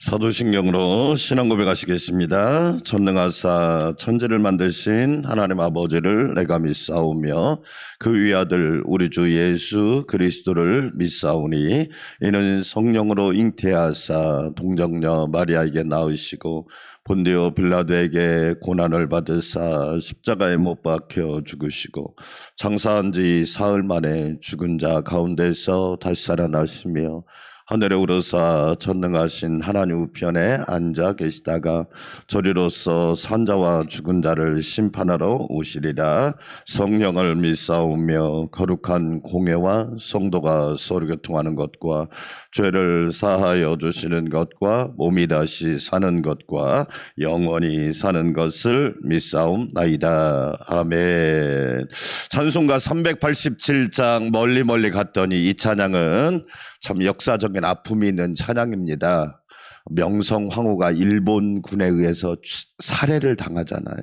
사도신경으로 신앙 고백하시겠습니다. 전능하사 천지를 만드신 하나님 아버지를 내가 믿사오며 그 위아들 우리 주 예수 그리스도를 믿사오니 이는 성령으로 잉태하사 동정녀 마리아에게 낳으시고 본디오 빌라도에게 고난을 받으사 십자가에 못 박혀 죽으시고 장사한 지 사흘 만에 죽은 자 가운데서 다시 살아나시며 하늘에 오르사 전능하신 하나님 우편에 앉아 계시다가 저리로서 산자와 죽은 자를 심판하러 오시리라. 성령을 믿사오며 거룩한 공회와 성도가 서로 교통하는 것과 죄를 사하여 주시는 것과 몸이 다시 사는 것과 영원히 사는 것을 믿사옵나이다. 아멘. 찬송가 387장 멀리 멀리 갔더니 이 찬양은 참 역사적인 아픔이 있는 찬양입니다. 명성 황후가 일본군에 의해서 살해를 당하잖아요.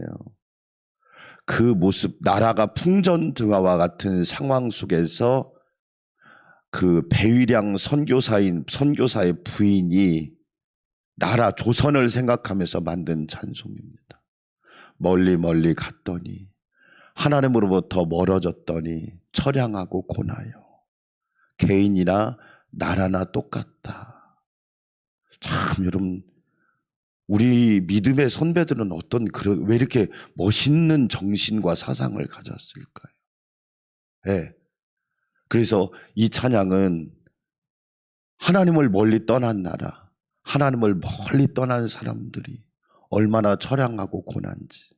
그 모습, 나라가 풍전등화와 같은 상황 속에서 그 배위량 선교사의 부인이 나라 조선을 생각하면서 만든 찬송입니다. 멀리 멀리 갔더니 하나님으로부터 멀어졌더니 처량하고 고나요. 개인이나 나라나 똑같다. 참 여러분, 우리 믿음의 선배들은 왜 이렇게 멋있는 정신과 사상을 가졌을까요? 네. 그래서 이 찬양은 하나님을 멀리 떠난 나라, 하나님을 멀리 떠난 사람들이 얼마나 처량하고 고난지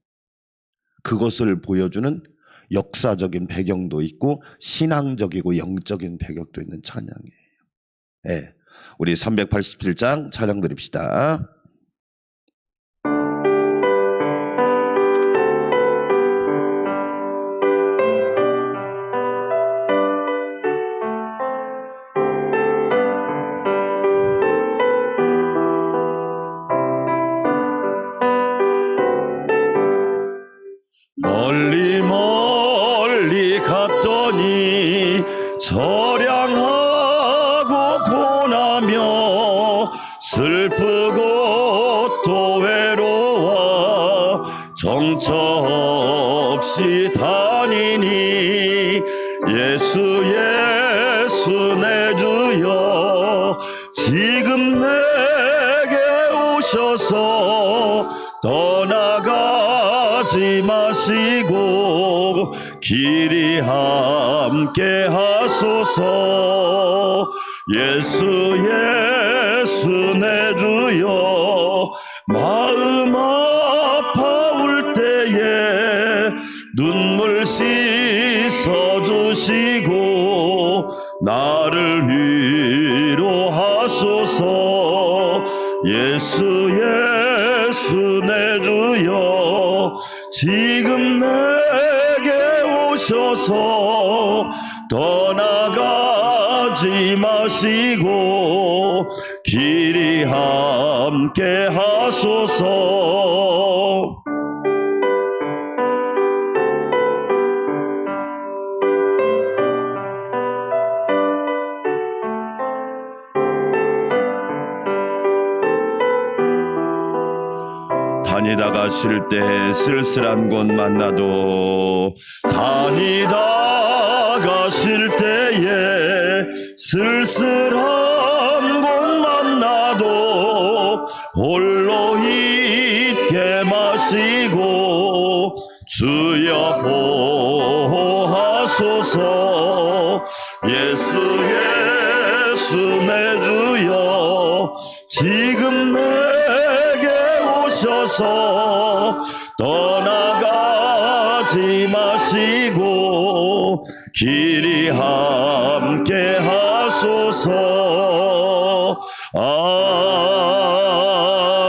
그것을 보여주는 역사적인 배경도 있고 신앙적이고 영적인 배경도 있는 찬양이에요. 네. 우리 387장 찬양 드립시다. 멀리 멀리 갔더니 처량하고 고나며 슬프고 또 외로워 정처 없이 다니니 예수 예수 내 주여 지금 내게 오셔서 떠나가지 마시고 길이 함께 하소서. 예수 예수 내 주여 마음 아파올 때에 눈물 씻어주시고 나를 위로하소서. 예수 예수 내 주여 지금 내게 오셔서 떠나가지 마시고 길이 함께 하소서. 다니다가 쉴 때 쓸쓸한 곳 만나도 다니다가 쉴 때에 쓸쓸한 곳 만나도 홀로 있게 마시고 주여 보호하소서. 예수 예수 내 주여 지금 내게 오셔서 떠나가지 마시고 길이 함께 하소서.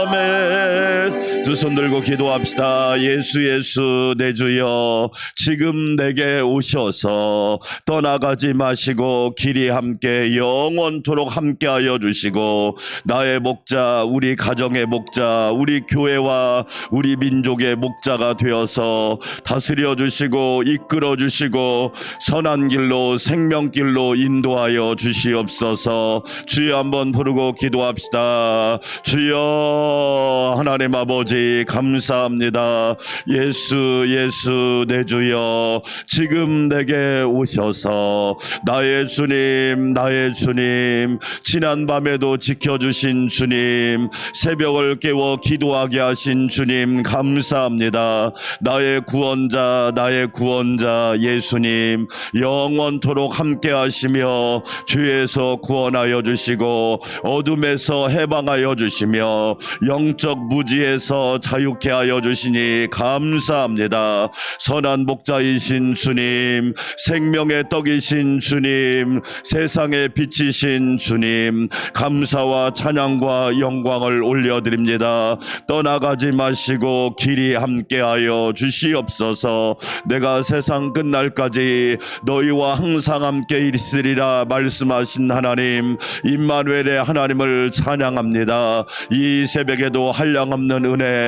아멘. 두 손 들고 기도합시다. 예수 예수 내 주여, 지금 내게 오셔서 떠나가지 마시고 길이 함께 영원토록 함께하여 주시고, 나의 목자, 우리 가정의 목자, 우리 교회와 우리 민족의 목자가 되어서 다스려 주시고 이끌어 주시고 선한 길로 생명길로 인도하여 주시옵소서. 주여 한번 부르고 기도합시다. 주여, 하나님 아버지 감사합니다. 예수 예수 내 주여, 지금 내게 오셔서 나의 주님, 나의 주님, 지난 밤에도 지켜주신 주님, 새벽을 깨워 기도하게 하신 주님 감사합니다. 나의 구원자, 나의 구원자 예수님, 영원토록 함께 하시며 죄에서 구원하여 주시고 어둠에서 해방하여 주시며 영적 무지에서 자유케 하여 주시니 감사합니다. 선한 목자이신 주님, 생명의 떡이신 주님, 세상의 빛이신 주님, 감사와 찬양과 영광을 올려드립니다. 떠나가지 마시고 길이 함께하여 주시옵소서. 내가 세상 끝날까지 너희와 항상 함께 있으리라 말씀하신 하나님, 임마누엘의 하나님을 찬양합니다. 이 새벽에도 한량없는 은혜,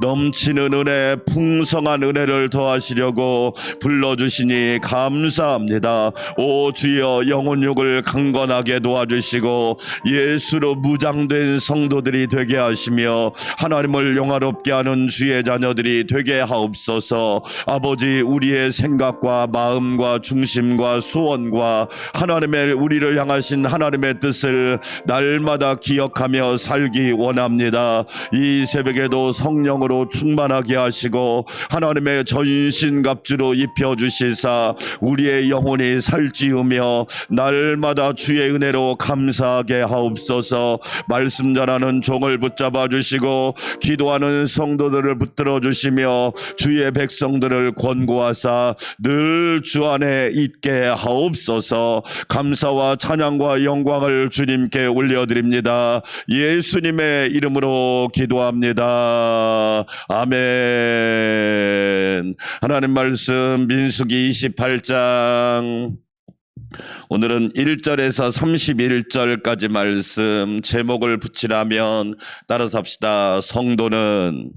넘치는 은혜, 풍성한 은혜를 더하시려고 불러주시니 감사합니다. 오 주여, 영혼육을 강건하게 도와주시고 예수로 무장된 성도들이 되게 하시며 하나님을 영화롭게 하는 주의 자녀들이 되게 하옵소서. 아버지, 우리의 생각과 마음과 중심과 소원과 하나님의, 우리를 향하신 하나님의 뜻을 날마다 기억하며 살기 원합니다. 이 새벽에도 성령으로 충만하게 하시고 하나님의 전신갑주로 입혀주시사 우리의 영혼이 살찌우며 날마다 주의 은혜로 감사하게 하옵소서. 말씀 전하는 종을 붙잡아 주시고 기도하는 성도들을 붙들어 주시며 주의 백성들을 권고하사 늘 주 안에 있게 하옵소서. 감사와 찬양과 영광을 주님께 올려드립니다. 예수님의 이름으로 기도합니다. 아멘. 하나님 말씀 민수기 28장, 오늘은 1절에서 31절까지 말씀, 제목을 붙이라면 따라서 합시다. 성도는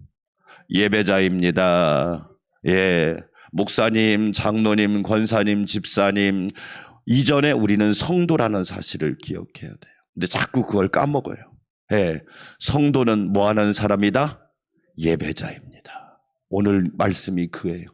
예배자입니다. 예, 목사님, 장로님, 권사님, 집사님, 이전에 우리는 성도라는 사실을 기억해야 돼요. 근데 자꾸 그걸 까먹어요. 예, 성도는 뭐 하는 사람이다? 예배자입니다. 오늘 말씀이 그예요.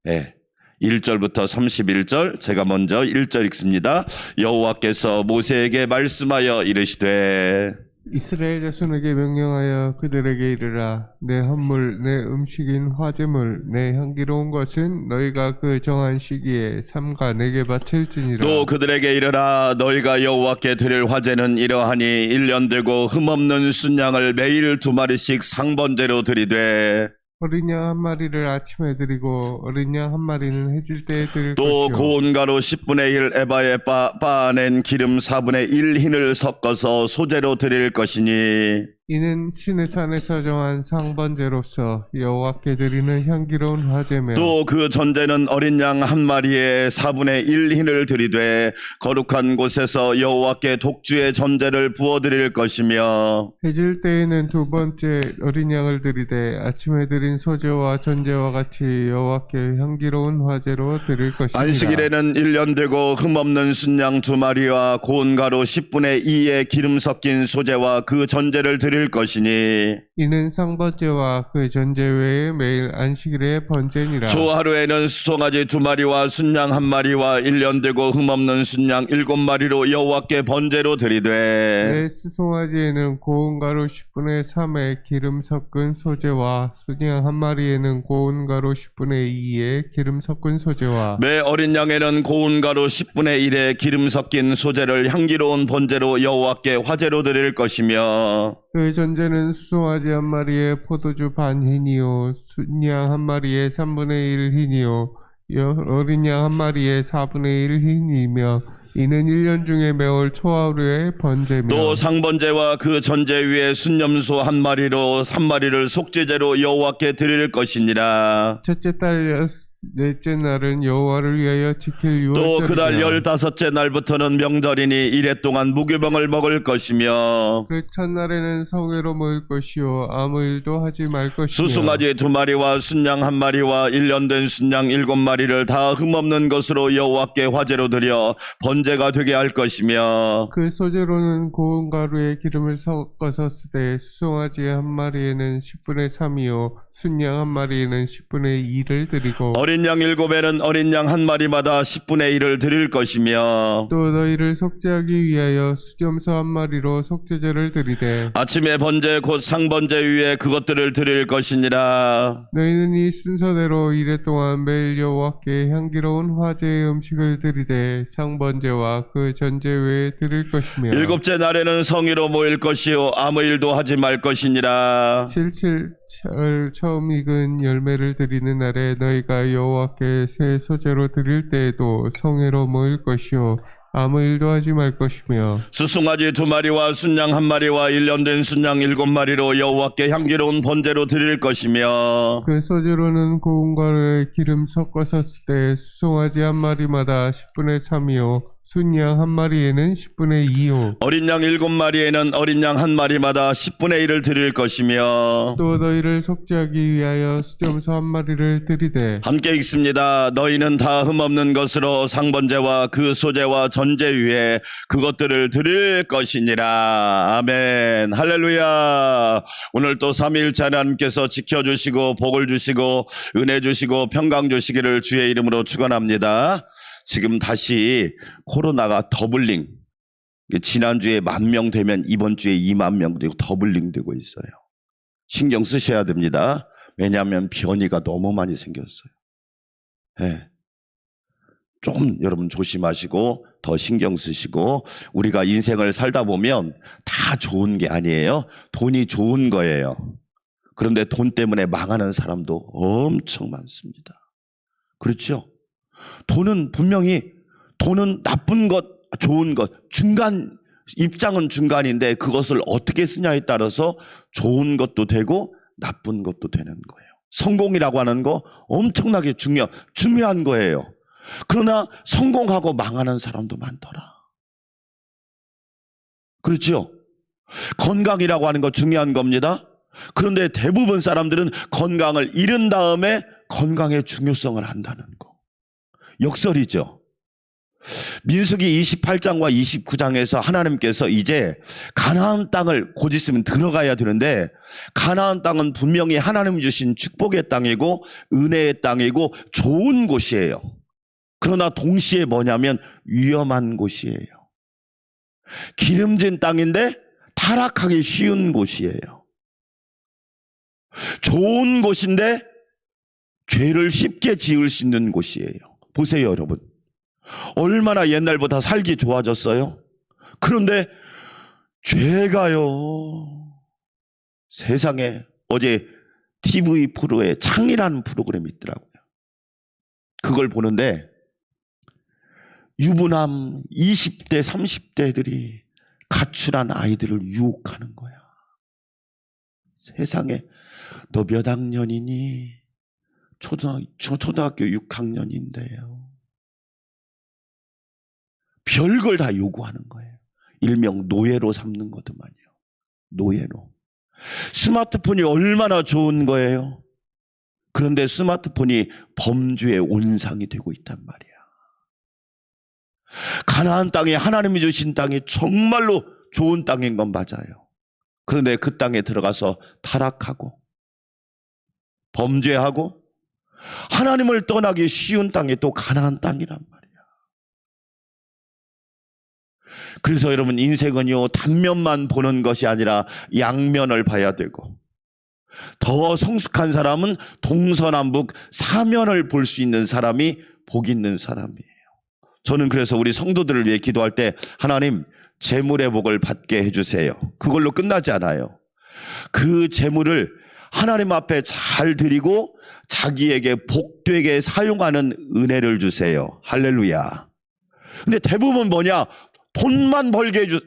예. 1절부터 31절, 제가 먼저 1절 읽습니다. 여호와께서 모세에게 말씀하여 이르시되, 이스라엘 자손에게 명령하여 그들에게 이르라. 내 헌물, 내 음식인 화제물, 내 향기로운 것은 너희가 그 정한 시기에 삼가 내게 바칠지니라. 또 그들에게 이르라. 너희가 여호와께 드릴 화제는 이러하니 1년 되고 흠없는 순양을 매일 2마리씩 상번제로 드리되, 어린 양 한 마리를 아침에 드리고 어린 양 한 마리는 해질 때에 드릴 또 것이요. 고운 가루 10분의 1 에바에 빻아낸 기름 4분의 1 흰을 섞어서 소제로 드릴 것이니, 이는 신의 산에서 정한 상번제로서 여호와께 드리는 향기로운 화제며, 또 그 전제는 어린 양 한 마리에 4분의 1 흰을 드리되 거룩한 곳에서 여호와께 독주의 전제를 부어 드릴 것이며, 해질 때에는 두 번째 어린 양을 드리되 아침에 드린 소제와 전제와 같이 여호와께 향기로운 화제로 드릴 것이니라. 안식일에는 1년 되고 흠없는 순양 2마리와 고운 가루 10분의 2의 기름 섞인 소제와 그 전제를 드릴 것이니, 이는 상번제와 그 전제 외에 매일 안식일의 번제니라. 조 하루에는 수송아지 2마리와 순양 1마리와 1년 되고 흠없는 순양 7마리로 여호와께 번제로 드리되, 내 수송아지에는 고운 가루 10분의 3의 기름 섞은 소제와 순양 한 마리에는 고운 가루 10분의 2의 기름 섞은 소제와, 매 어린 양에는 고운 가루 10분의 1의 기름 섞인 소제를 향기로운 번제로 여호와께 화제로 드릴 것이며, 그 전제는 수송아지 한 마리에 포도주 반 흰이요 순양 한 마리에 3분의 1 흰이요 어린 양 한 마리에 4분의 1 흰이며, 이는 1년 중에 매월 초하루의 번제며 또 상번제와 그 전제 위에 순념소 한 마리로 3마리를 속죄제로 여호와께 드릴 것이니라. 첫째 달 넷째 날은 여호와를 위하여 지킬 또 유월절이며 그달 15째 날부터는 명절이니 이래 동안 무교병을 먹을 것이며 그 첫날에는 성회로 모일 것이요 아무 일도 하지 말 것이며 수송아지 2마리와 순양 1마리와 1년 된 순양 7마리를 다 흠없는 것으로 여호와께 화제로 드려 번제가 되게 할 것이며 그 소재로는 고운 가루에 기름을 섞어서 쓰되 수송아지 한 마리에는 10분의 3이요 순양 한 마리에는 10분의 2를 드리고 어린 양 7에는 어린 양 1마리마다 10분의 1을 드릴 것이며 또 너희를 속죄하기 위하여 수염소 한 마리로 속죄제를 드리되 아침에 번제 곧 상번제 위에 그것들을 드릴 것이니라. 너희는 이 순서대로 이래 동안 매일 여호와께 향기로운 화제의 음식을 드리되 상번제와 그 전제 외에 드릴 것이며 7째 날에는 성의로 모일 것이요 아무 일도 하지 말 것이니라. 7칠 처음 익은 열매를 드리는 날에 너희가 여호와께 새 소재로 드릴 때에도 성회로 모일 것이요 아무 일도 하지 말 것이며 수송아지 2마리와 순양 1마리와 1년 된 순양 7마리로 여호와께 향기로운 번제로 드릴 것이며 그 소재로는 고운 가루에 기름 섞어서 쓰되 수송아지 한 마리마다 10분의 3이요 순양 한 마리에는 10분의 2요 어린 양 7마리에는 어린 양 1마리마다 10분의 1을 드릴 것이며 또 너희를 속죄하기 위하여 수염소 한 마리를 드리되 함께 읽습니다. 너희는 다 흠없는 것으로 상번제와 그 소제와 전제 위에 그것들을 드릴 것이니라. 아멘. 할렐루야. 오늘 또 삼위일체 하나님께서 지켜주시고 복을 주시고 은혜 주시고 평강 주시기를 주의 이름으로 축원합니다. 지금 다시 코로나가 더블링, 지난주에 10,000명 되면 이번 주에 20,000명 되고 더블링 되고 있어요. 신경 쓰셔야 됩니다. 왜냐하면 변이가 너무 많이 생겼어요. 네. 조금 여러분 조심하시고 더 신경 쓰시고 우리가 인생을 살다 보면 다 좋은 게 아니에요. 돈이 좋은 거예요. 그런데 돈 때문에 망하는 사람도 엄청 많습니다. 그렇죠? 돈은 분명히 돈은 나쁜 것, 좋은 것, 중간 입장은 중간인데 그것을 어떻게 쓰냐에 따라서 좋은 것도 되고 나쁜 것도 되는 거예요. 성공이라고 하는 거 엄청나게 중요한 거예요. 그러나 성공하고 망하는 사람도 많더라. 그렇죠? 건강이라고 하는 거 중요한 겁니다. 그런데 대부분 사람들은 건강을 잃은 다음에 건강의 중요성을 안다는 거. 역설이죠. 민수기 28장과 29장에서 하나님께서 이제 가나안 땅을 곧 있으면 들어가야 되는데 가나안 땅은 분명히 하나님 주신 축복의 땅이고 은혜의 땅이고 좋은 곳이에요. 그러나 동시에 뭐냐면 위험한 곳이에요. 기름진 땅인데 타락하기 쉬운 곳이에요. 좋은 곳인데 죄를 쉽게 지을 수 있는 곳이에요. 보세요, 여러분. 얼마나 옛날보다 살기 좋아졌어요? 그런데 죄가요. 세상에 어제 TV 프로에 창이라는 프로그램이 있더라고요. 그걸 보는데 유부남 20대, 30대들이 가출한 아이들을 유혹하는 거야. 세상에 너 몇 학년이니? 초등학교 6학년인데요. 별걸 다 요구하는 거예요. 일명 노예로 삼는 거더만요. 노예로. 스마트폰이 얼마나 좋은 거예요. 그런데 스마트폰이 범죄의 온상이 되고 있단 말이야. 가나안 땅이 하나님이 주신 땅이 정말로 좋은 땅인 건 맞아요. 그런데 그 땅에 들어가서 타락하고 범죄하고 하나님을 떠나기 쉬운 땅이 또 가나안 땅이란 말이야. 그래서 여러분 인생은요 단면만 보는 것이 아니라 양면을 봐야 되고 더 성숙한 사람은 동서남북 사면을 볼 수 있는 사람이 복 있는 사람이에요. 저는 그래서 우리 성도들을 위해 기도할 때 하나님 재물의 복을 받게 해주세요. 그걸로 끝나지 않아요. 그 재물을 하나님 앞에 잘 드리고 자기에게 복되게 사용하는 은혜를 주세요. 할렐루야. 근데 대부분 뭐냐? 돈만 벌게 해주.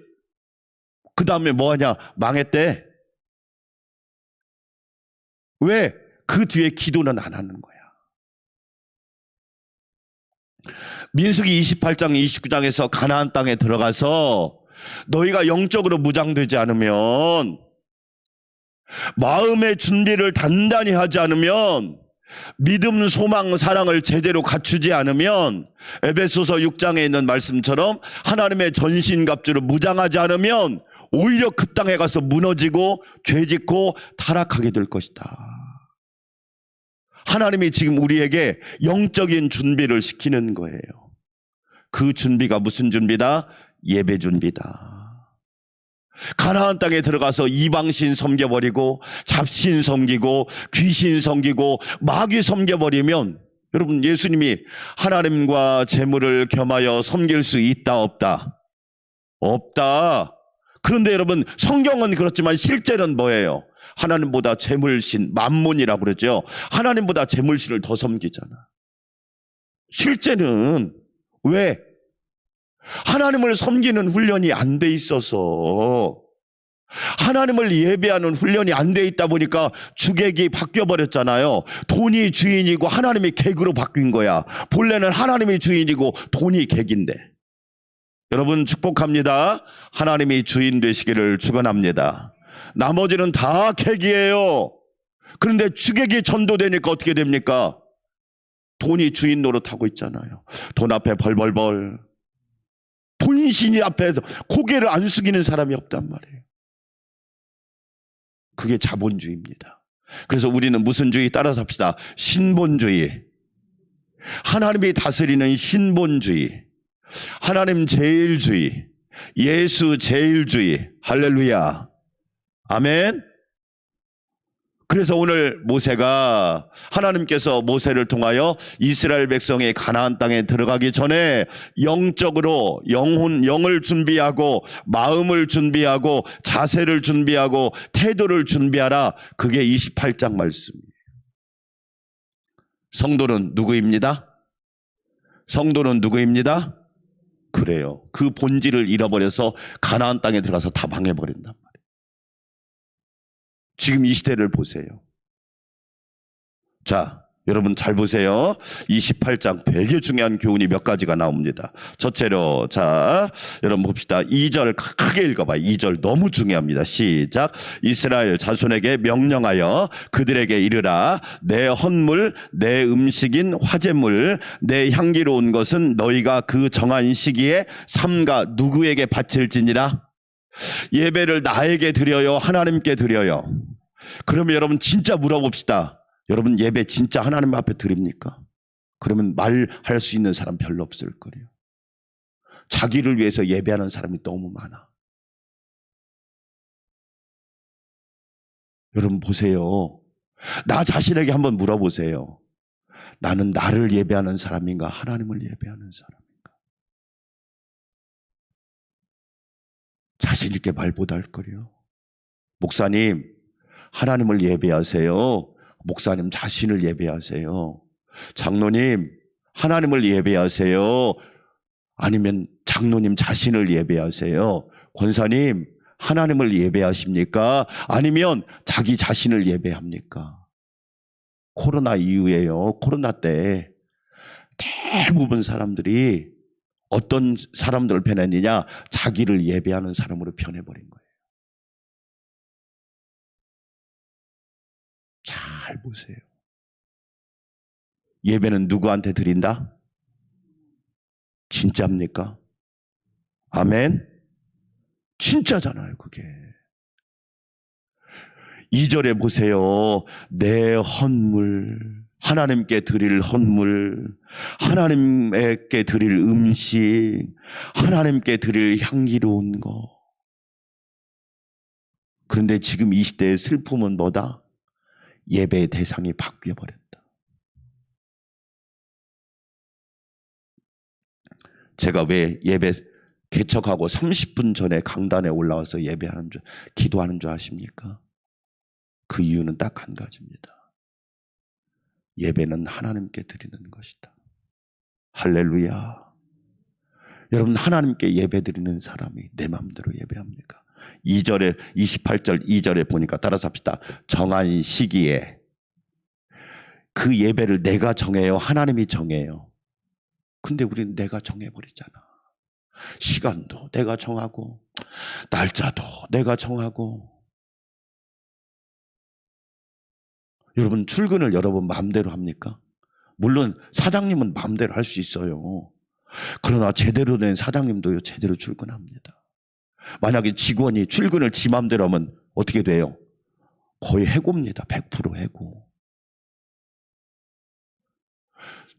그 다음에 뭐하냐? 망했대. 왜? 그 뒤에 기도는 안 하는 거야. 민수기 28장 29장에서 가나안 땅에 들어가서 너희가 영적으로 무장되지 않으면, 마음의 준비를 단단히 하지 않으면, 믿음, 소망, 사랑을 제대로 갖추지 않으면, 에베소서 6장에 있는 말씀처럼 하나님의 전신갑주를 무장하지 않으면 오히려 그 땅에 가서 무너지고 죄짓고 타락하게 될 것이다. 하나님이 지금 우리에게 영적인 준비를 시키는 거예요. 그 준비가 무슨 준비다? 예배 준비다. 가나안 땅에 들어가서 이방신 섬겨버리고 잡신 섬기고 귀신 섬기고 마귀 섬겨버리면, 여러분, 예수님이 하나님과 재물을 겸하여 섬길 수 있다 없다? 없다. 그런데 여러분, 성경은 그렇지만 실제는 뭐예요? 하나님보다 재물신, 만몬이라고 그러죠. 하나님보다 재물신을 더 섬기잖아. 실제는. 왜? 하나님을 섬기는 훈련이 안 돼 있어서, 하나님을 예배하는 훈련이 안 돼 있다 보니까 주객이 바뀌어버렸잖아요. 돈이 주인이고 하나님이 객으로 바뀐 거야. 본래는 하나님이 주인이고 돈이 객인데. 여러분, 축복합니다. 하나님이 주인 되시기를 축원합니다. 나머지는 다 객이에요. 그런데 주객이 전도되니까 어떻게 됩니까? 돈이 주인 노릇하고 있잖아요. 돈 앞에 벌벌벌. 돈신이 앞에서 고개를 안 숙이는 사람이 없단 말이에요. 그게 자본주의입니다. 그래서 우리는 무슨 주의 따라서 합시다. 신본주의. 하나님이 다스리는 신본주의. 하나님 제일주의. 예수 제일주의. 할렐루야. 아멘. 그래서 오늘 모세가, 하나님께서 모세를 통하여 이스라엘 백성이 가나안 땅에 들어가기 전에 영적으로 영을 준비하고 마음을 준비하고 자세를 준비하고 태도를 준비하라. 그게 28장 말씀이에요. 성도는 누구입니다? 성도는 누구입니다? 그래요. 그 본질을 잃어버려서 가나안 땅에 들어가서 다 망해버린단 말이에요. 지금 이 시대를 보세요. 자, 여러분 잘 보세요. 28장 되게 중요한 교훈이 몇 가지가 나옵니다. 첫째로, 자, 여러분 봅시다. 2절 크게 읽어봐요. 2절 너무 중요합니다. 시작. 이스라엘 자손에게 명령하여 그들에게 이르라. 내 헌물, 내 음식인 화제물, 내 향기로운 것은 너희가 그 정한 시기에 삼가 누구에게 바칠지니라. 예배를 나에게 드려요? 하나님께 드려요? 그러면 여러분 진짜 물어봅시다. 여러분 예배 진짜 하나님 앞에 드립니까? 그러면 말할 수 있는 사람 별로 없을 거예요. 자기를 위해서 예배하는 사람이 너무 많아. 여러분 보세요. 나 자신에게 한번 물어보세요. 나는 나를 예배하는 사람인가? 하나님을 예배하는 사람인가? 자신 있게 말 못할 거예요. 목사님, 하나님을 예배하세요. 목사님 자신을 예배하세요. 장로님, 하나님을 예배하세요. 아니면 장로님 자신을 예배하세요. 권사님, 하나님을 예배하십니까? 아니면 자기 자신을 예배합니까? 코로나 이후에요. 코로나 때 대부분 사람들이 어떤 사람들을 변했느냐? 자기를 예배하는 사람으로 변해버린 거예요. 잘 보세요. 예배는 누구한테 드린다? 진짜입니까? 아멘? 진짜잖아요, 그게. 2절에 보세요. 내 헌물, 하나님께 드릴 헌물, 하나님께 드릴 음식, 하나님께 드릴 향기로운 거. 그런데 지금 이 시대의 슬픔은 뭐다? 예배의 대상이 바뀌어버렸다. 제가 왜 예배 개척하고 30분 전에 강단에 올라와서 예배하는 줄, 기도하는 줄 아십니까? 그 이유는 딱 한 가지입니다. 예배는 하나님께 드리는 것이다. 할렐루야. 여러분, 하나님께 예배드리는 사람이 내 마음대로 예배합니까? 2절에 28절 2절에 보니까 따라서 합시다. 정한 시기에. 그 예배를 내가 정해요? 하나님이 정해요? 근데 우리는 내가 정해버리잖아. 시간도 내가 정하고 날짜도 내가 정하고. 여러분, 출근을 여러분 마음대로 합니까? 물론 사장님은 마음대로 할 수 있어요. 그러나 제대로 된 사장님도 제대로 출근합니다. 만약에 직원이 출근을 지 마음대로 하면 어떻게 돼요? 거의 해고입니다. 100% 해고.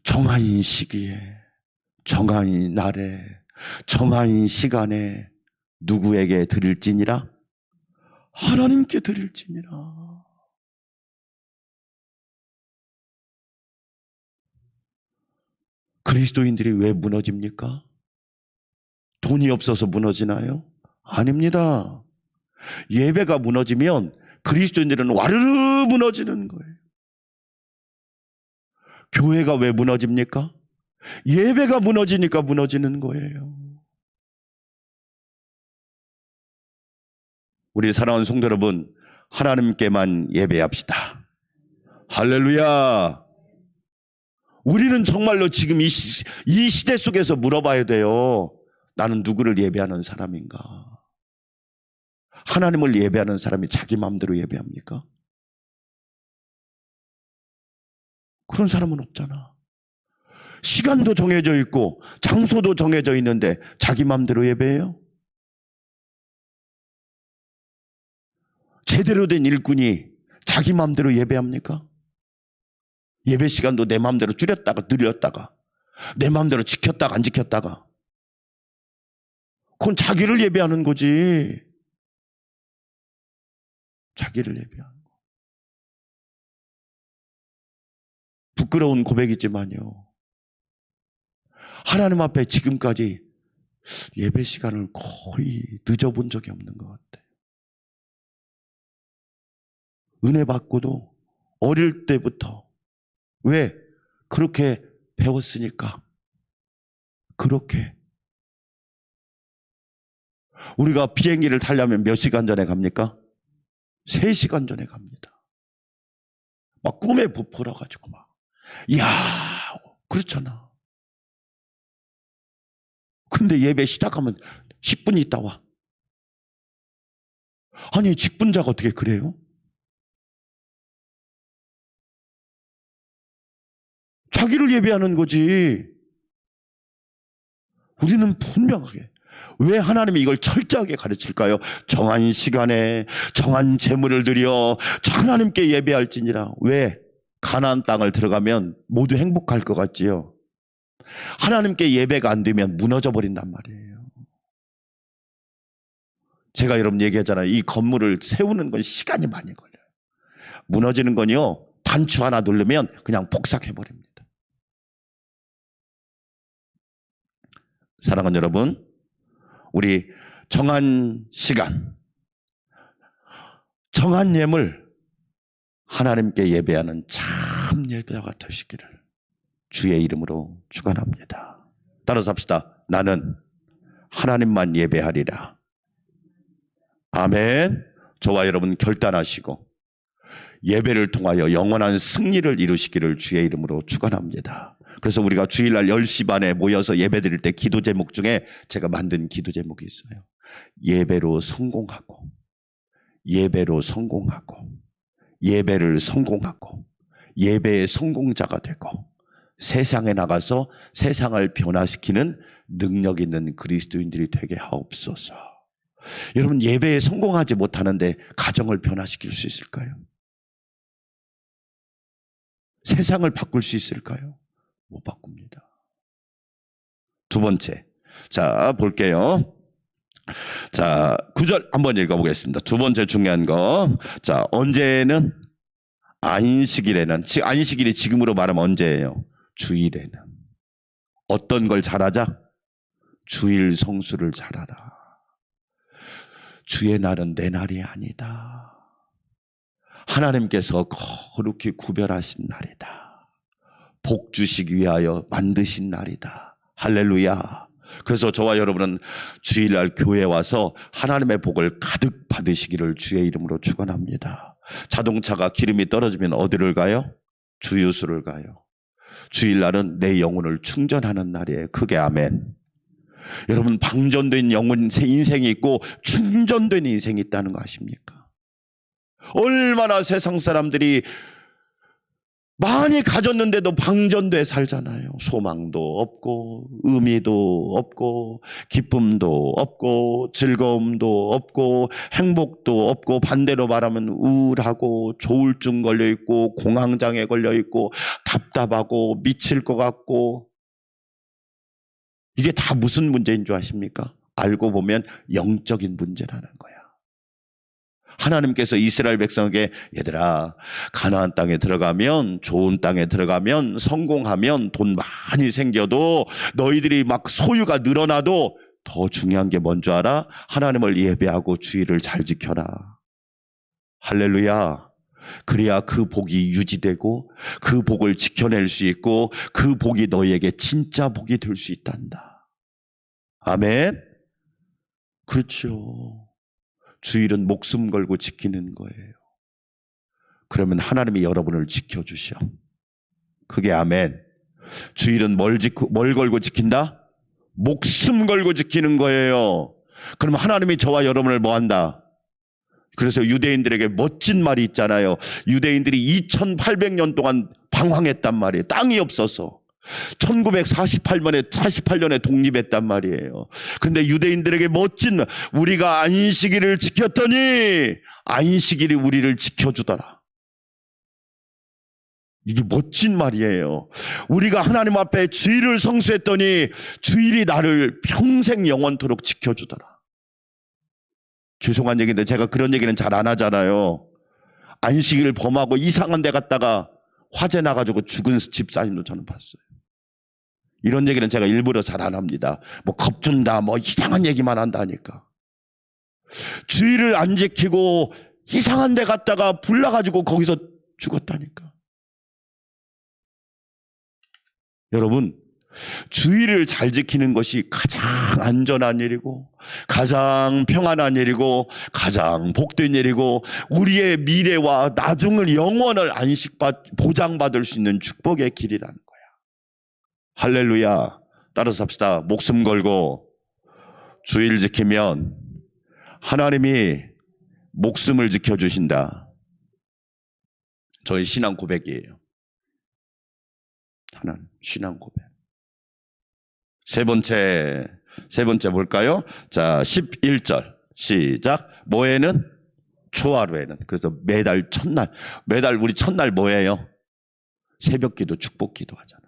정한 시기에, 정한 날에, 정한 시간에 누구에게 드릴지니라? 하나님께 드릴지니라. 그리스도인들이 왜 무너집니까? 돈이 없어서 무너지나요? 아닙니다. 예배가 무너지면 그리스도인들은 와르르 무너지는 거예요. 교회가 왜 무너집니까? 예배가 무너지니까 무너지는 거예요. 우리 사랑하는 성도 여러분, 하나님께만 예배합시다. 할렐루야. 우리는 정말로 지금 이 시대 속에서 물어봐야 돼요. 나는 누구를 예배하는 사람인가? 하나님을 예배하는 사람이 자기 마음대로 예배합니까? 그런 사람은 없잖아. 시간도 정해져 있고 장소도 정해져 있는데 자기 마음대로 예배해요? 제대로 된 일꾼이 자기 마음대로 예배합니까? 예배 시간도 내 마음대로 줄였다가 늘렸다가 내 마음대로 지켰다가 안 지켰다가. 그건 자기를 예배하는 거지. 자기를 예배하는 거. 부끄러운 고백이지만요, 하나님 앞에 지금까지 예배 시간을 거의 늦어본 적이 없는 것 같아요. 은혜 받고도 어릴 때부터. 왜? 그렇게 배웠으니까. 그렇게. 우리가 비행기를 타려면 몇 시간 전에 갑니까? 3시간 전에 갑니다. 막 꿈에 부풀어가지고 막. 이야, 그렇잖아. 근데 예배 시작하면 10분 있다 와. 아니, 직분자가 어떻게 그래요? 자기를 예배하는 거지. 우리는 분명하게. 왜 하나님이 이걸 철저하게 가르칠까요? 정한 시간에 정한 제물을 드려 하나님께 예배할지니라. 왜? 가나안 땅을 들어가면 모두 행복할 것 같지요? 하나님께 예배가 안 되면 무너져 버린단 말이에요. 제가 여러분 얘기하잖아요. 이 건물을 세우는 건 시간이 많이 걸려요. 무너지는 건요, 단추 하나 누르면 그냥 폭삭해 버립니다. 사랑하는 여러분, 우리 정한 시간, 정한 예물, 하나님께 예배하는 참 예배가 되시기를 주의 이름으로 축원합니다. 따라서 합시다. 나는 하나님만 예배하리라. 아멘. 저와 여러분 결단하시고 예배를 통하여 영원한 승리를 이루시기를 주의 이름으로 축원합니다. 그래서 우리가 주일날 10시 반에 모여서 예배드릴 때 기도 제목 중에 제가 만든 기도 제목이 있어요. 예배로 성공하고, 예배로 성공하고, 예배를 성공하고, 예배의 성공자가 되고, 세상에 나가서 세상을 변화시키는 능력 있는 그리스도인들이 되게 하옵소서. 여러분, 예배에 성공하지 못하는데 가정을 변화시킬 수 있을까요? 세상을 바꿀 수 있을까요? 못 바꿉니다. 두 번째. 자, 볼게요. 자, 9절 한번 읽어보겠습니다. 두 번째 중요한 거. 자, 언제는? 안식일에는. 안식일이 지금으로 말하면 언제예요? 주일에는. 어떤 걸 잘하자? 주일 성수를 잘하라. 주의 날은 내 날이 아니다. 하나님께서 거룩히 구별하신 날이다. 복 주시기 위하여 만드신 날이다. 할렐루야. 그래서 저와 여러분은 주일날 교회에 와서 하나님의 복을 가득 받으시기를 주의 이름으로 축원합니다. 자동차가 기름이 떨어지면 어디를 가요? 주유소를 가요. 주일날은 내 영혼을 충전하는 날이에요. 크게 아멘. 여러분, 방전된 영혼 인생이 있고 충전된 인생이 있다는 거 아십니까? 얼마나 세상 사람들이 많이 가졌는데도 방전돼 살잖아요. 소망도 없고 의미도 없고 기쁨도 없고 즐거움도 없고 행복도 없고, 반대로 말하면 우울하고 조울증 걸려있고 공황장애 걸려있고 답답하고 미칠 것 같고. 이게 다 무슨 문제인 줄 아십니까? 알고 보면 영적인 문제라는 거야. 하나님께서 이스라엘 백성에게 얘들아, 가나안 땅에 들어가면, 좋은 땅에 들어가면, 성공하면, 돈 많이 생겨도, 너희들이 막 소유가 늘어나도 더 중요한 게 뭔 줄 알아? 하나님을 예배하고 주의를 잘 지켜라. 할렐루야. 그래야 그 복이 유지되고 그 복을 지켜낼 수 있고 그 복이 너희에게 진짜 복이 될 수 있단다. 아멘. 그렇죠. 주일은 목숨 걸고 지키는 거예요. 그러면 하나님이 여러분을 지켜주셔. 그게 아멘. 주일은 뭘 걸고 지킨다? 목숨 걸고 지키는 거예요. 그럼 하나님이 저와 여러분을 뭐 한다? 그래서 유대인들에게 멋진 말이 있잖아요. 유대인들이 2800년 동안 방황했단 말이에요. 땅이 없어서. 1948년에 독립했단 말이에요. 근데 유대인들에게 멋진, 우리가 안식일을 지켰더니 안식일이 우리를 지켜주더라. 이게 멋진 말이에요. 우리가 하나님 앞에 주일을 성수했더니 주일이 나를 평생 영원토록 지켜주더라. 죄송한 얘기인데 제가 그런 얘기는 잘 안 하잖아요. 안식일을 범하고 이상한 데 갔다가 화재 나가지고 죽은 집사님도 저는 봤어요. 이런 얘기는 제가 일부러 잘 안 합니다. 뭐 겁준다, 뭐 이상한 얘기만 한다니까. 주일을 안 지키고 이상한 데 갔다가 불 나가지고 거기서 죽었다니까. 여러분, 주일을 잘 지키는 것이 가장 안전한 일이고 가장 평안한 일이고 가장 복된 일이고 우리의 미래와 나중을 영원을 보장받을 수 있는 축복의 길이라는 거야. 할렐루야. 따라서 합시다. 목숨 걸고 주일 지키면 하나님이 목숨을 지켜주신다. 저희 신앙 고백이에요. 하나님 신앙 고백. 세 번째 볼까요? 자, 11절 시작. 뭐에는? 초하루에는. 그래서 매달 첫날, 우리 첫날 뭐예요? 새벽기도, 축복기도 하잖아.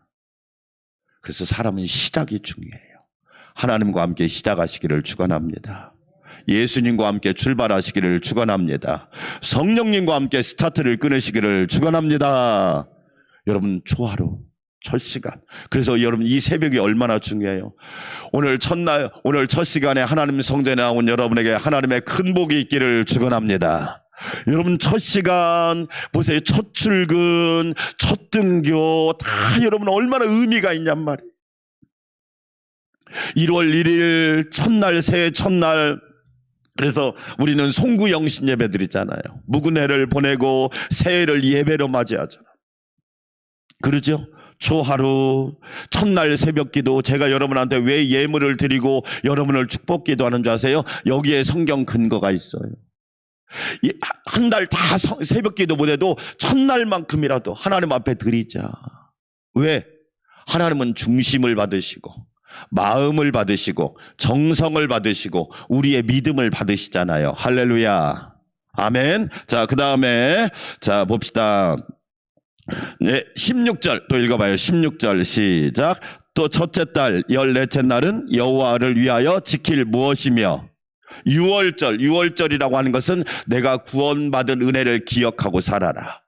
그래서 사람은 시작이 중요해요. 하나님과 함께 시작하시기를 축원합니다. 예수님과 함께 출발하시기를 축원합니다. 성령님과 함께 스타트를 끊으시기를 축원합니다. 여러분, 초하루 첫 시간. 그래서 여러분, 이 새벽이 얼마나 중요해요. 오늘 첫 시간에 하나님 성전에 나온 여러분에게 하나님의 큰 복이 있기를 축원합니다. 여러분, 첫 시간 보세요. 첫 출근, 첫 등교 다 여러분 얼마나 의미가 있냔 말이에요. 1월 1일 첫날, 새해 첫날. 그래서 우리는 송구영신 예배 드리잖아요. 묵은 해를 보내고 새해를 예배로 맞이하잖아요. 그러죠? 초하루, 첫날 새벽기도. 제가 여러분한테 왜 예물을 드리고 여러분을 축복기도 하는 줄 아세요? 여기에 성경 근거가 있어요. 한 달 다 새벽기도 못해도 첫날만큼이라도 하나님 앞에 드리자. 왜? 하나님은 중심을 받으시고 마음을 받으시고 정성을 받으시고 우리의 믿음을 받으시잖아요. 할렐루야. 아멘. 자, 그 다음에 자 봅시다. 네, 16절 또 읽어봐요. 16절 시작. 또 첫째 달 14째 날은 여호와를 위하여 지킬 무엇이며. 6월절이라고 하는 것은 내가 구원받은 은혜를 기억하고 살아라.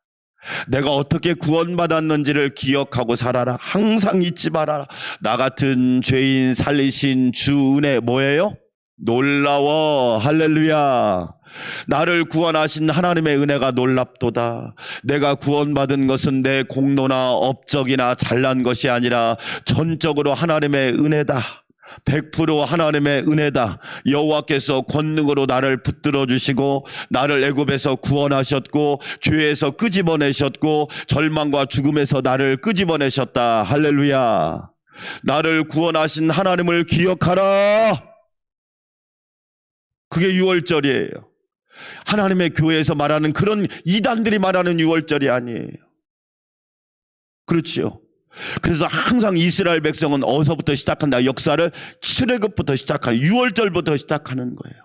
내가 어떻게 구원받았는지를 기억하고 살아라. 항상 잊지 말아라. 나 같은 죄인 살리신 주 은혜 뭐예요? 놀라워. 할렐루야. 나를 구원하신 하나님의 은혜가 놀랍도다. 내가 구원받은 것은 내 공로나 업적이나 잘난 것이 아니라 전적으로 하나님의 은혜다. 100% 하나님의 은혜다. 여호와께서 권능으로 나를 붙들어 주시고 나를 애굽에서 구원하셨고 죄에서 끄집어내셨고 절망과 죽음에서 나를 끄집어내셨다. 할렐루야. 나를 구원하신 하나님을 기억하라. 그게 유월절이에요. 하나님의 교회에서 말하는 그런 이단들이 말하는 유월절이 아니에요. 그렇지요. 그래서 항상 이스라엘 백성은 어디서부터 시작한다? 역사를 출애굽부터 시작하는, 유월절부터 시작하는 거예요.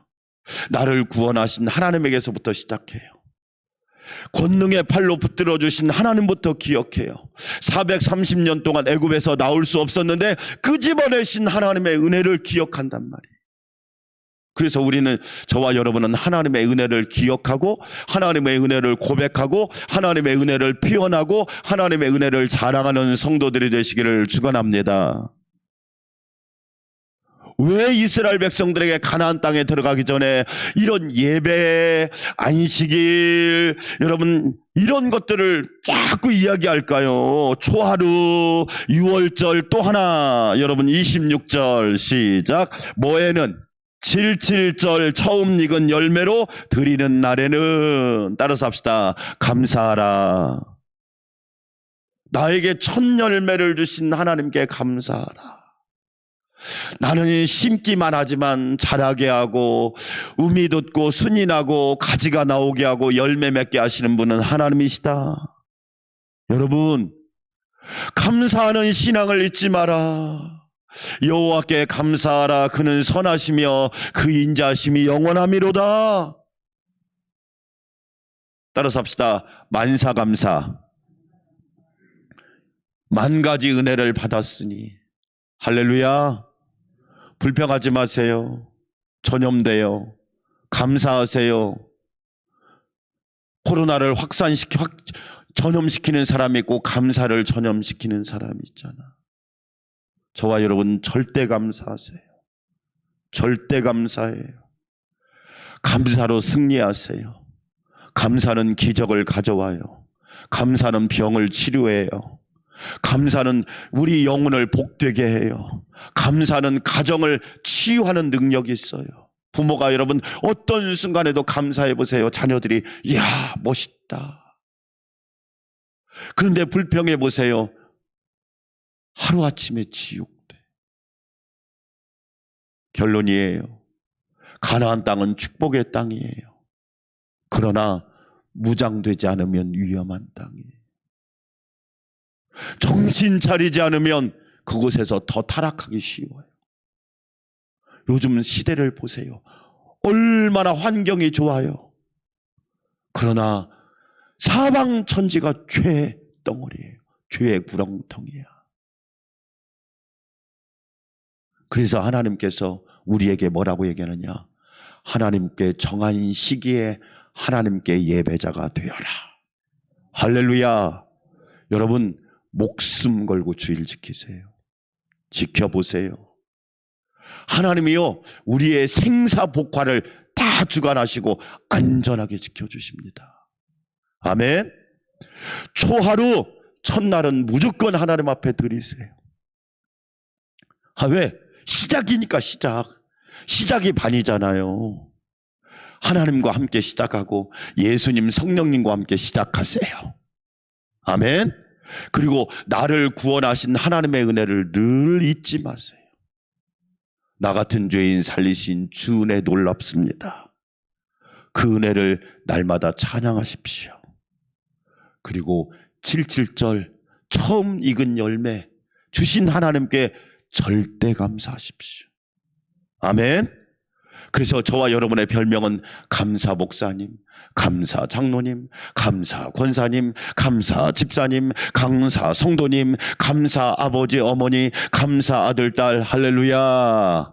나를 구원하신 하나님에게서부터 시작해요. 권능의 팔로 붙들어 주신 하나님부터 기억해요. 430년 동안 애굽에서 나올 수 없었는데 끄집어내신 하나님의 은혜를 기억한단 말이에요. 그래서 우리는, 저와 여러분은 하나님의 은혜를 기억하고 하나님의 은혜를 고백하고 하나님의 은혜를 표현하고 하나님의 은혜를 자랑하는 성도들이 되시기를 축원합니다. 왜 이스라엘 백성들에게 가나안 땅에 들어가기 전에 이런 예배, 안식일, 여러분 이런 것들을 자꾸 이야기할까요? 초하루, 유월절, 또 하나, 여러분 26절 시작. 뭐에는 77절 처음 익은 열매로 드리는 날에는, 따라서 합시다. 감사하라. 나에게 첫 열매를 주신 하나님께 감사하라. 나는 심기만 하지만 자라게 하고 음이 돋고 순이 나고 가지가 나오게 하고 열매 맺게 하시는 분은 하나님이시다. 여러분, 감사하는 신앙을 잊지 마라. 여호와께 감사하라. 그는 선하시며 그 인자하심이 영원하미로다. 따라서 합시다. 만사감사. 만 가지 은혜를 받았으니. 할렐루야. 불평하지 마세요. 전염돼요. 감사하세요. 코로나를 전염시키는 사람이 있고 감사를 전염시키는 사람이 있잖아. 저와 여러분 절대 감사하세요. 절대 감사해요. 감사로 승리하세요. 감사는 기적을 가져와요. 감사는 병을 치료해요. 감사는 우리 영혼을 복되게 해요. 감사는 가정을 치유하는 능력이 있어요. 부모가 여러분 어떤 순간에도 감사해 보세요. 자녀들이 이야 멋있다. 그런데 불평해 보세요. 하루아침에 지옥돼. 결론이에요. 가나안 땅은 축복의 땅이에요. 그러나 무장되지 않으면 위험한 땅이에요. 정신 차리지 않으면 그곳에서 더 타락하기 쉬워요. 요즘 시대를 보세요. 얼마나 환경이 좋아요. 그러나 사방천지가 죄의 덩어리예요. 죄의 구렁텅이야. 그래서 하나님께서 우리에게 뭐라고 얘기하느냐? 하나님께 정한 시기에 하나님께 예배자가 되어라. 할렐루야. 여러분 목숨 걸고 주일 지키세요. 지켜보세요. 하나님이요 우리의 생사복화를 다 주관하시고 안전하게 지켜주십니다. 아멘. 초하루 첫날은 무조건 하나님 앞에 드리세요. 왜? 시작이니까 시작이 반이잖아요. 하나님과 함께 시작하고 예수님 성령님과 함께 시작하세요. 아멘. 그리고 나를 구원하신 하나님의 은혜를 늘 잊지 마세요. 나 같은 죄인 살리신 주 은혜 놀랍습니다. 그 은혜를 날마다 찬양하십시오. 그리고 77절 처음 익은 열매 주신 하나님께 절대 감사하십시오. 아멘. 그래서 저와 여러분의 별명은 감사 목사님, 감사 장로님, 감사 권사님, 감사 집사님, 감사 성도님, 감사 아버지 어머니, 감사 아들 딸. 할렐루야.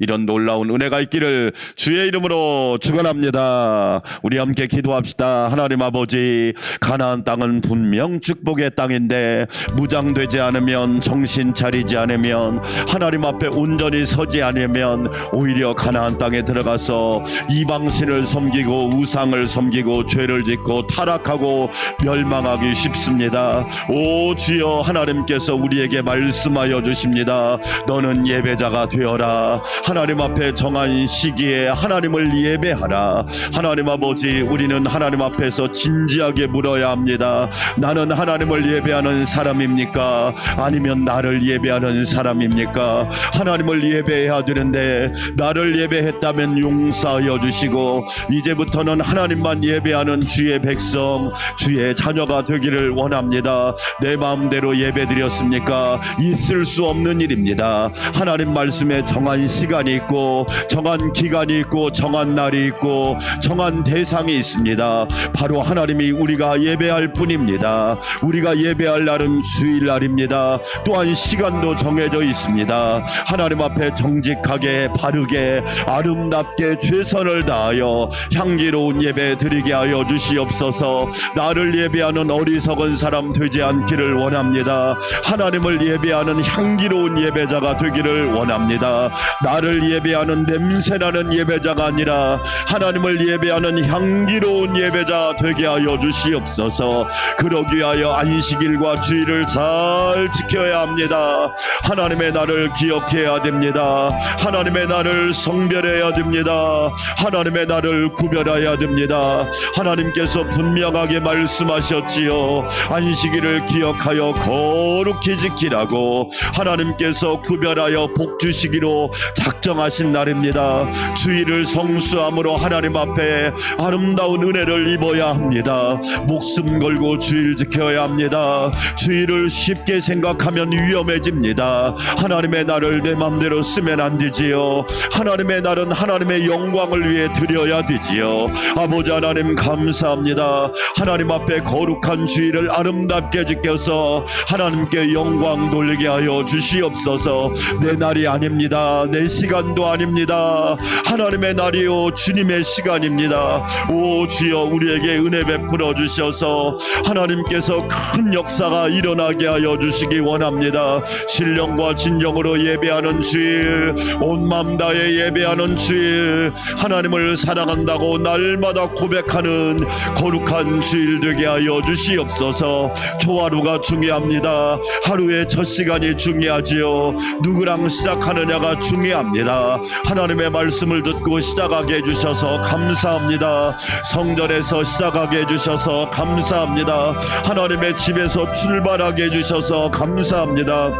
이런 놀라운 은혜가 있기를 주의 이름으로 축원합니다. 우리 함께 기도합시다. 하나님 아버지, 가나안 땅은 분명 축복의 땅인데 무장되지 않으면, 정신 차리지 않으면, 하나님 앞에 온전히 서지 않으면 오히려 가나안 땅에 들어가서 이방신을 섬기고 우상을 섬기고 죄를 짓고 타락하고 멸망하기 쉽습니다. 오 주여, 하나님께서 우리에게 말씀하여 주십니다. 너는 예배자가 되어라. 하나님 앞에 정한 시기에 하나님을 예배하라. 하나님 아버지, 우리는 하나님 앞에서 진지하게 물어야 합니다. 나는 하나님을 예배하는 사람입니까? 아니면 나를 예배하는 사람입니까? 하나님을 예배해야 되는데 나를 예배했다면 용서하여 주시고, 이제부터는 하나님만 예배하는 주의 백성, 주의 자녀가 되기를 원합니다. 내 마음대로 예배드렸습니까? 있을 수 없는 일입니다. 하나님 말씀에 정한 시간이 있고, 정한 기간이 있고, 정한 날이 있고, 정한 대상이 있습니다. 바로 하나님이 우리가 예배할 뿐입니다. 우리가 예배할 날은 주일날입니다. 또한 시간도 정해져 있습니다. 하나님 앞에 정직하게, 바르게, 아름답게 최선을 다하여 향기로운 예배 드리게 하여 주시옵소서. 나를 예배하는 어리석은 사람 되지 않기를 원합니다. 하나님을 예배하는 향기로운 예배자가 되기를 원합니다. 나를 예배하는 냄새나는 예배자가 아니라 하나님을 예배하는 향기로운 예배자 되게 하여 주시옵소서. 그러기 위하여 안식일과 주일을 잘 지켜야 합니다. 하나님의 날을 기억해야 됩니다. 하나님의 날을 성별해야 됩니다. 하나님의 날을 구별해야 됩니다. 하나님께서 분명하게 말씀하셨지요. 안식일을 기억하여 거룩히 지키라고 하나님께서 구별하여 복 주시기로 작정하신 날입니다. 주일을 성수함으로 하나님 앞에 아름다운 은혜를 입어야 합니다. 목숨 걸고 주일 지켜야 합니다. 주일을 쉽게 생각하면 위험해집니다. 하나님의 날을 내 맘대로 쓰면 안 되지요. 하나님의 날은 하나님의 영광을 위해 드려야 되지요. 아버지 하나님 감사합니다. 하나님 앞에 거룩한 주일을 아름답게 지켜서 하나님께 영광 돌리게 하여 주시옵소서. 내 날이 아닙니다. 내 시간도 아닙니다. 하나님의 날이요 주님의 시간입니다. 오 주여, 우리에게 은혜 베풀어 주셔서 하나님께서 큰 역사가 일어나게 하여 주시기 원합니다. 신령과 진정으로 예배하는 주일, 온 마음 다해 예배하는 주일, 하나님을 사랑한다고 날마다 고백하는 거룩한 주일 되게 하여 주시옵소서. 초하루가 중요합니다. 하루의 첫 시간이 중요하지요. 누구랑 시작하느냐가 중요합니다. 하나님의 말씀을 듣고 시작하게 해주셔서 감사합니다. 성전에서 시작하게 해주셔서 감사합니다. 하나님의 집에서 출발하게 해주셔서 감사합니다.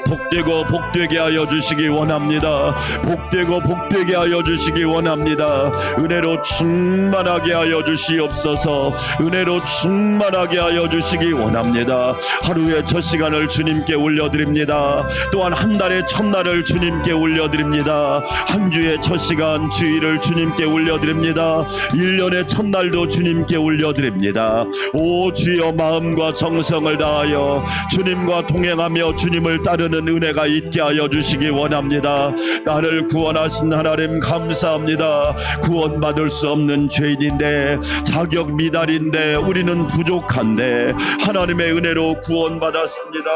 복되고 복되게 하여 주시기 원합니다. 복되고 복되게 하여 주시기 원합니다. 은혜로 충만하게 하여 주시옵소서. 은혜로 충만하게 하여 주시기 원합니다. 하루의 첫 시간을 주님께 올려드립니다. 또한 한 달의 첫날을 주님께 올려드립니다. 한 주의 첫 시간 주일을 주님께 올려드립니다. 1년의 첫날도 주님께 올려드립니다. 오 주여, 마음과 정성을 다하여 주님과 동행하며 주님을 따르는 은혜가 있게 하여 주시기 원합니다. 나를 구원하신 하나님 감사합니다. 구원받을 수 없는 죄인인데, 자격 미달인데, 우리는 부족한데 하나님의 은혜로 구원받았습니다.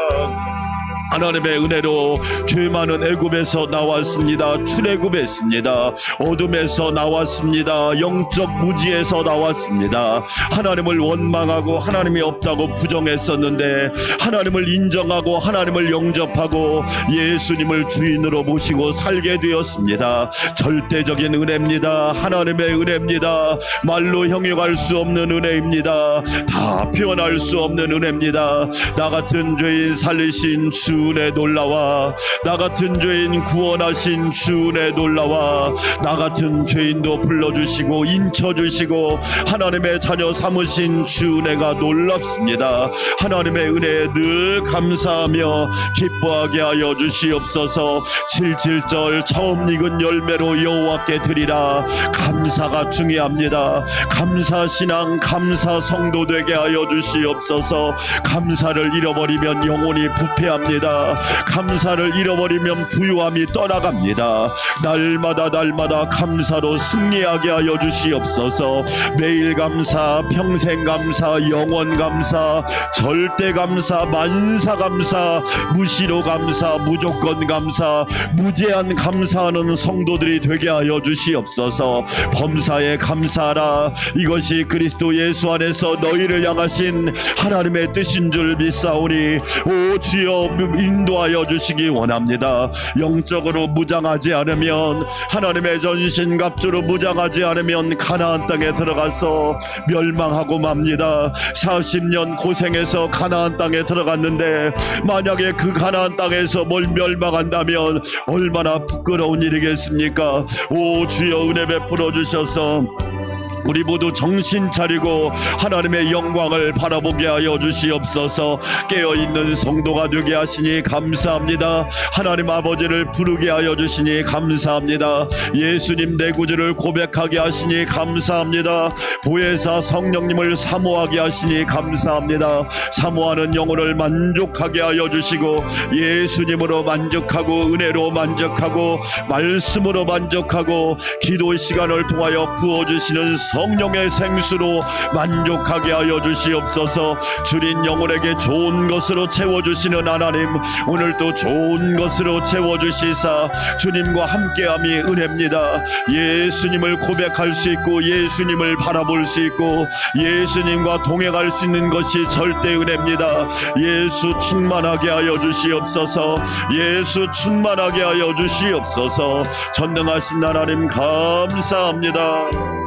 하나님의 은혜로 죄 많은 애굽에서 나왔습니다. 출애굽했습니다. 어둠에서 나왔습니다. 영적 무지에서 나왔습니다. 하나님을 원망하고 하나님이 없다고 부정했었는데 하나님을 인정하고 하나님을 영접하고 예수님을 주인으로 모시고 살게 되었습니다. 절대적인 은혜입니다. 하나님의 은혜입니다. 말로 형용할 수 없는 은혜입니다. 다 표현할 수 없는 은혜입니다. 나 같은 죄인 살리신 주 은혜 놀라와, 나 같은 죄인 구원하신 주 은혜 놀라와, 나 같은 죄인도 불러주시고 인쳐주시고 하나님의 자녀 삼으신 주 은혜가 놀랍습니다. 하나님의 은혜에 늘 감사하며 기뻐하게 하여 주시옵소서. 77절 처음 익은 열매로 여호와께 드리라. 감사가 중요합니다. 감사신앙, 감사 성도 되게 하여 주시옵소서. 감사를 잃어버리면 영혼이 부패합니다. 떠나갑니다. 감사를 잃어버리면 부유함이 떠나갑니다. 날마다 감사로 승리하게 하여 주시옵소서. 매일 감사, 평생 감사, 영원 감사, 절대 감사, 만사 감사, 무시로 감사, 무조건 감사, 무제한 감사하는 성도들이 되게 하여 주시옵소서. 범사에 감사하라. 이것이 그리스도 예수 안에서 너희를 향하신 하나님의 뜻인 줄 믿사오니 오 주여 인도하여 주시기 원합니다. 영적으로 무장하지 않으면, 하나님의 전신갑주로 무장하지 않으면 가나안 땅에 들어가서 멸망하고 맙니다. 40년 고생해서 가나안 땅에 들어갔는데 만약에 그 가나안 땅에서 멸망한다면 얼마나 부끄러운 일이겠습니까? 오 주여 은혜 베풀어 주셔서 우리 모두 정신 차리고 하나님의 영광을 바라보게 하여 주시옵소서. 깨어있는 성도가 되게 하시니 감사합니다. 하나님 아버지를 부르게 하여 주시니 감사합니다. 예수님 내 구주를 고백하게 하시니 감사합니다. 보혜사 성령님을 사모하게 하시니 감사합니다. 사모하는 영혼을 만족하게 하여 주시고 예수님으로 만족하고 은혜로 만족하고 말씀으로 만족하고 기도 시간을 통하여 부어주시는 성령의 생수로 만족하게 하여 주시옵소서. 주린 영혼에게 좋은 것으로 채워주시는 하나님, 오늘도 좋은 것으로 채워주시사 주님과 함께함이 은혜입니다. 예수님을 고백할 수 있고 예수님을 바라볼 수 있고 예수님과 동행할 수 있는 것이 절대 은혜입니다. 예수 충만하게 하여 주시옵소서. 예수 충만하게 하여 주시옵소서. 전능하신 하나님 감사합니다.